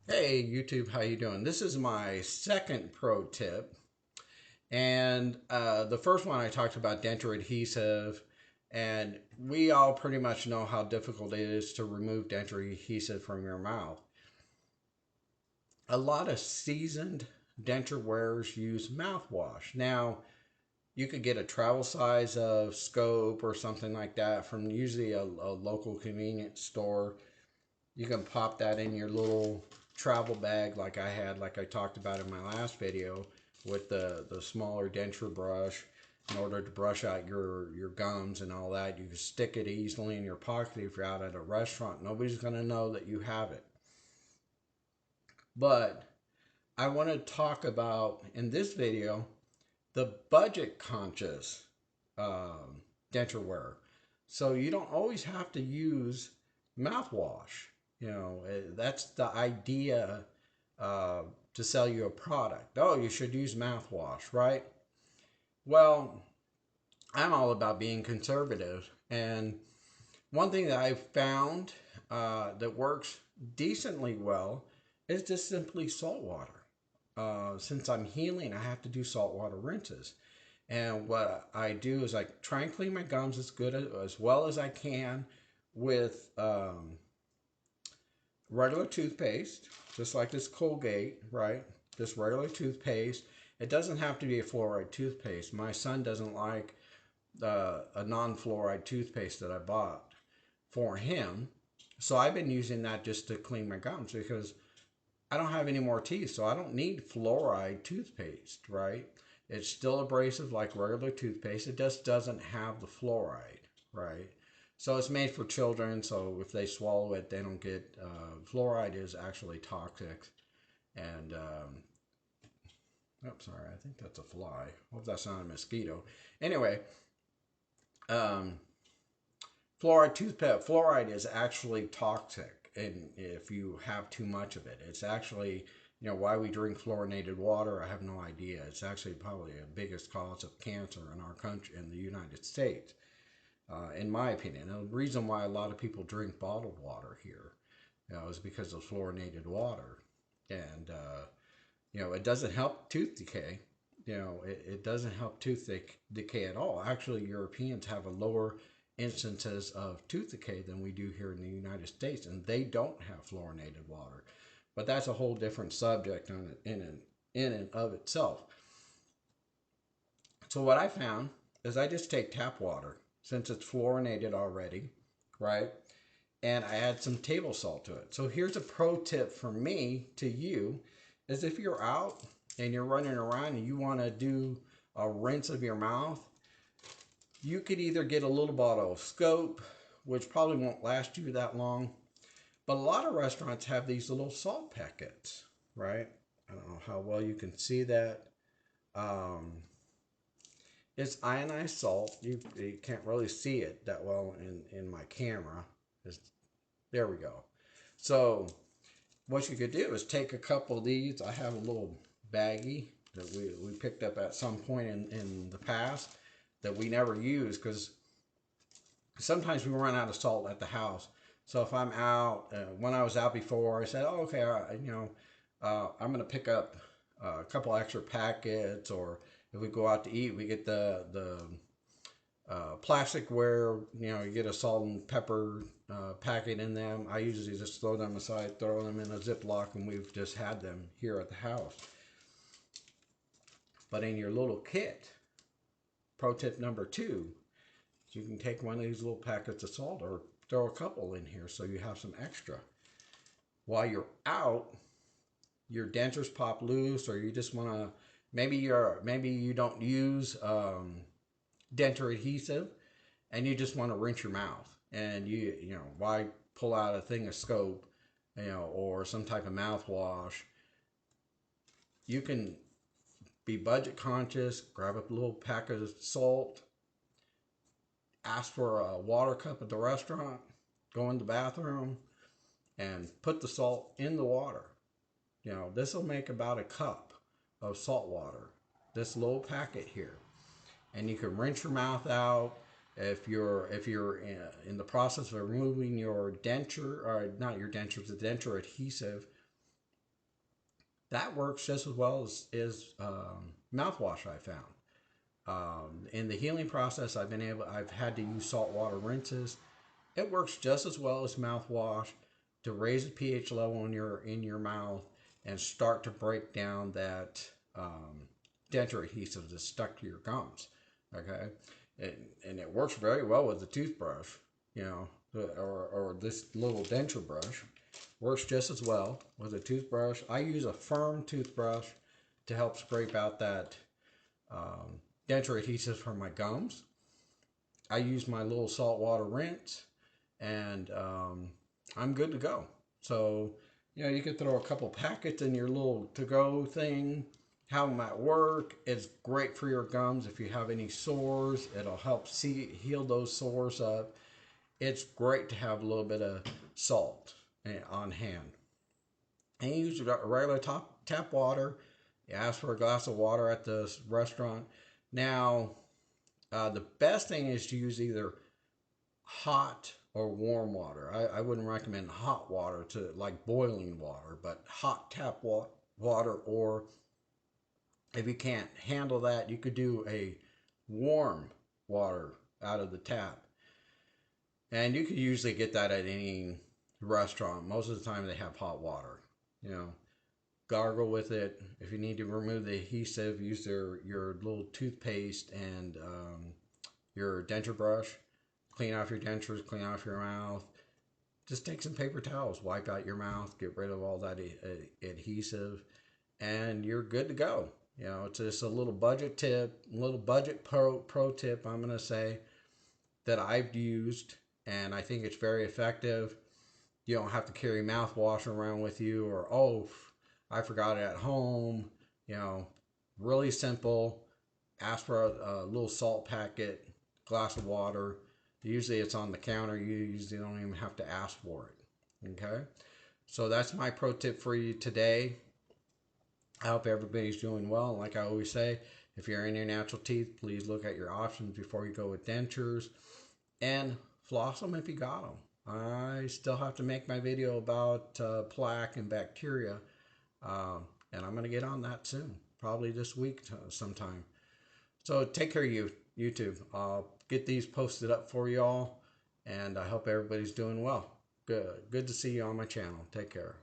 Hey YouTube, how you doing? This is my second pro tip, and the first one I talked about denture adhesive, and we all pretty much know how difficult it is to remove denture adhesive from your mouth. A lot of seasoned denture wearers use mouthwash. Now, you could get a travel size of scope or something like that from usually a local convenience store. You can pop that in your little travel bag like I had, like I talked about in my last video, with the smaller denture brush in order to brush out your gums and all that. You can stick it easily in your pocket if you're out at a restaurant. Nobody's going to know that you have it. But I want to talk about, in this video, the budget conscious denture wearer. So you don't always have to use mouthwash. That's the idea to sell you a product. Oh, you should use mouthwash, right? Well, I'm all about being conservative. And one thing that I've found that works decently well is just simply salt water. Since I'm healing, I have to do saltwater rinses. And what I do is I try and clean my gums as well as I can with regular toothpaste, just like this Colgate, right? Just regular toothpaste. It doesn't have to be a fluoride toothpaste. My son doesn't like a non-fluoride toothpaste that I bought for him. So I've been using that just to clean my gums because I don't have any more teeth, so I don't need fluoride toothpaste, right? It's still abrasive like regular toothpaste. It just doesn't have the fluoride, right? So it's made for children, so if they swallow it, they don't get fluoride is actually toxic. And oops, sorry, I think that's a fly. Hope that's not a mosquito. Anyway, um, fluoride is actually toxic, and if you have too much of it, it's actually why we drink fluorinated water. I have no idea. It's actually probably the biggest cause of cancer in our country, in the United States, in my opinion. And the reason why a lot of people drink bottled water here, is because of fluorinated water, and it doesn't help tooth decay. It doesn't help decay at all. Actually, Europeans have a lower instances of tooth decay than we do here in the United States, and they don't have fluorinated water. But that's a whole different subject in and of itself. So what I found is I just take tap water since it's fluorinated already, right? And I add some table salt to it. So here's a pro tip from me to you is if you're out and you're running around and you want to do a rinse of your mouth, you could either get a little bottle of scope, which probably won't last you that long, but a lot of restaurants have these little salt packets, right? I don't know how well you can see that. Um, it's ionized salt. You can't really see it that well in my camera. It's, there we go. So what you could do is take a couple of these. I have a little baggie that we picked up at some point in the past that we never use because sometimes we run out of salt at the house. So if I'm out, when I was out before, I said, "Oh, okay, I'm going to pick up a couple extra packets." Or if we go out to eat, we get the plasticware. You get a salt and pepper packet in them. I usually just throw them aside, throw them in a Ziploc, and we've just had them here at the house. But in your little kit, pro tip number 2, you can take one of these little packets of salt or throw a couple in here so you have some extra. While you're out, your dentures pop loose, or you just want to, maybe you don't use denture adhesive, and you just want to rinse your mouth, and why pull out a thing of scope, or some type of mouthwash. You can be budget conscious, grab a little pack of salt, ask for a water cup at the restaurant, go in the bathroom, and put the salt in the water. This will make about a cup of salt water, this little packet here. And you can rinse your mouth out. If you're in the process of removing your denture, or not your dentures, the denture adhesive, that works just as well as mouthwash, I found. In the healing process, I've had to use saltwater rinses. It works just as well as mouthwash to raise the pH level in your mouth and start to break down that denture adhesive that's stuck to your gums. Okay, and it works very well with the toothbrush, you know, or this little denture brush works just as well with a toothbrush. I use a firm toothbrush to help scrape out that denture adhesive from my gums. I use my little saltwater rinse, and I'm good to go. So, you know, you could throw a couple packets in your little to-go thing, have them at work. It's great for your gums. If you have any sores, it'll help heal those sores up. It's great to have a little bit of salt on hand. And you use regular tap water. You ask for a glass of water at the restaurant. Now, the best thing is to use either hot or warm water. I wouldn't recommend hot water to like boiling water, but hot tap water, or if you can't handle that, you could do a warm water out of the tap. And you could usually get that at any restaurant. Most of the time they have hot water. You know, gargle with it. If you need to remove the adhesive, use your little toothpaste and your denture brush. Clean off your dentures, clean off your mouth. Just take some paper towels, wipe out your mouth, get rid of all that adhesive, and you're good to go. You know, it's just a little budget tip, a little budget pro tip, I'm going to say, that I've used, and I think it's very effective. You don't have to carry mouthwash around with you, or, oh, I forgot it at home. You know, really simple. Ask for a little salt packet, glass of water. Usually it's on the counter. You usually don't even have to ask for it. Okay? So that's my pro tip for you today. I hope everybody's doing well. And like I always say, if you're in your natural teeth, please look at your options before you go with dentures. And floss them if you got them. I still have to make my video about plaque and bacteria. And I'm going to get on that soon. Probably this week sometime. So take care of you, YouTube. I'll get these posted up for y'all. And I hope everybody's doing well. Good to see you on my channel. Take care.